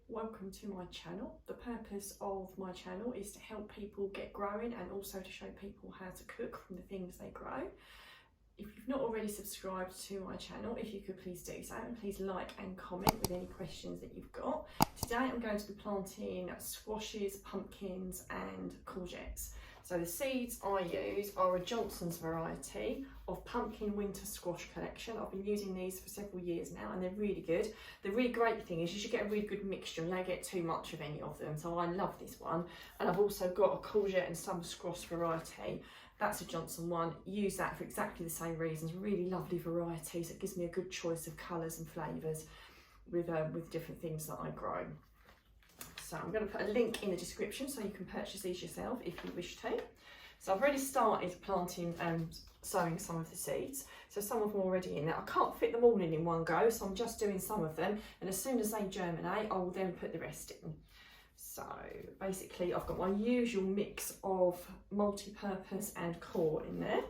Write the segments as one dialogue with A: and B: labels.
A: Welcome to my channel. The purpose of my channel is to help people get growing and also to show people how to cook from the things they grow. If you've not already subscribed to my channel, if you could please do so, and please like and comment with any questions that you've got. Today I'm going to be planting squashes, pumpkins and courgettes. So the seeds I use are a Johnson's variety of pumpkin winter squash collection. I've been using these for several years now and they're really good. The really great thing is you should get a really good mixture and you don't get too much of any of them. So I love this one. And I've also got a courgette and summer squash variety. That's a Johnson one. Use that for exactly the same reasons. Really lovely variety. So it gives me a good choice of colours and flavours with different things that I grow. So I'm going to put a link in the description so you can purchase these yourself if you wish to. So I've already started planting and sowing some of the seeds. So some of them are already in there. I can't fit them all in one go, so I'm just doing some of them. And as soon as they germinate, I will then put the rest in. So basically I've got my usual mix of multi-purpose and core in there.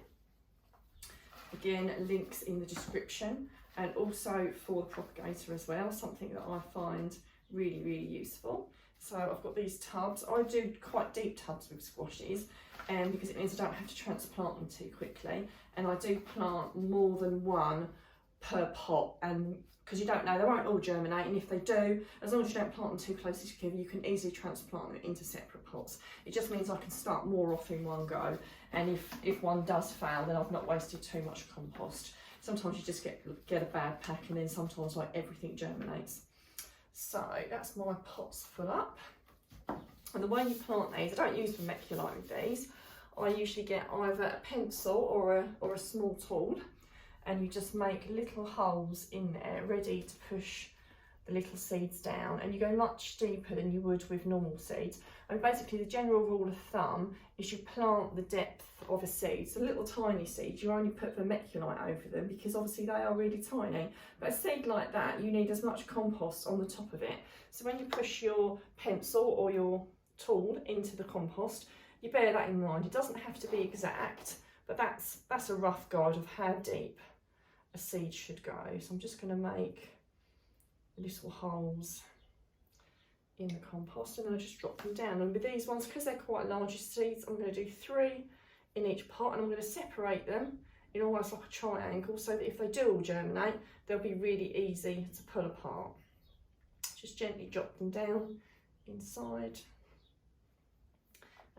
A: Again, links in the description, and also for the propagator as well, something that I find really, really useful. So I've got these tubs. I do quite deep tubs with squashes because it means I don't have to transplant them too quickly, and I do plant more than one per pot, and because you don't know, they won't all germinate, and if they do, as long as you don't plant them too closely together, you can easily transplant them into separate pots. It just means I can start more off in one go, and if one does fail, then I've not wasted too much compost. Sometimes you just get a bad pack, and then sometimes like everything germinates. So that's my pots full up. And the way you plant these, I don't use vermiculite with these. I usually get either a pencil or a small tool, and you just make little holes in there ready to push the little seeds down, and you go much deeper than you would with normal seeds. And basically the general rule of thumb is you plant the depth of a seed. So little tiny seeds, you only put vermiculite over them because obviously they are really tiny. But a seed like that, you need as much compost on the top of it. So when you push your pencil or your tool into the compost, you bear that in mind. It doesn't have to be exact, but that's a rough guide of how deep a seed should go. So I'm just going to make little holes in the compost, and I just drop them down. And with these ones, because they're quite large seeds, I'm going to do 3 in each pot, and I'm going to separate them in almost like a triangle so that if they do all germinate, they'll be really easy to pull apart. Just gently drop them down inside.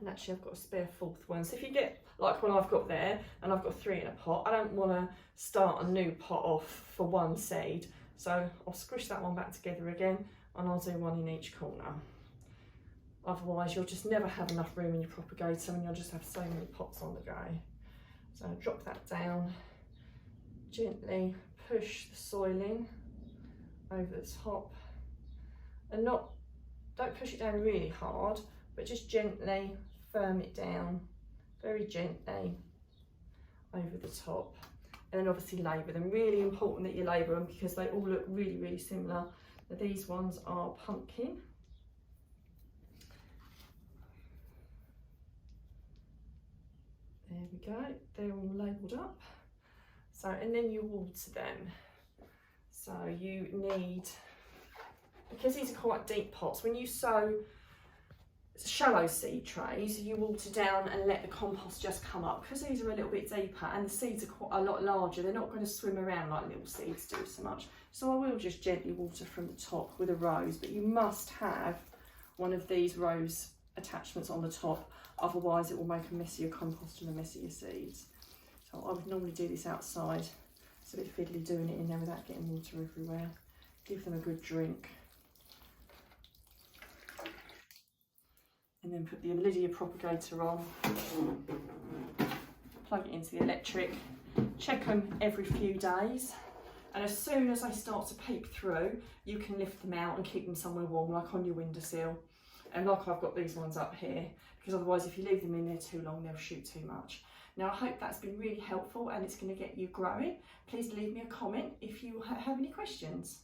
A: And actually I've got a spare 4th one. So if you get like what I've got there, and I've got 3 in a pot, I don't want to start a new pot off for one seed. So I'll squish that one back together again, and I'll do 1 in each corner. Otherwise you'll just never have enough room in your propagator, and you'll just have so many pots on the go. So I'll drop that down, gently push the soil in over the top, and don't push it down really hard, but just gently firm it down, very gently over the top. And then obviously labour them. Really important that you labour them because they all look really, really similar. Now these ones are pumpkin. There we go, they're all labelled up. So, and then you water them. So you need, because these are quite deep pots, when you sow shallow seed trays, you water down and let the compost just come up. Because these are a little bit deeper and the seeds are quite a lot larger, they're not going to swim around like little seeds do so much. So I will just gently water from the top with a rose, but you must have one of these rose attachments on the top, otherwise it will make a messier compost and a messier seeds. So I would normally do this outside. It's a bit fiddly doing it in there without getting water everywhere. Give them a good drink. And then put the lid of your propagator on, plug it into the electric, check them every few days, and as soon as they start to peep through, you can lift them out and keep them somewhere warm, like on your windowsill. And like I've got these ones up here, because otherwise if you leave them in there too long, they'll shoot too much. Now I hope that's been really helpful and it's going to get you growing. Please leave me a comment if you have any questions.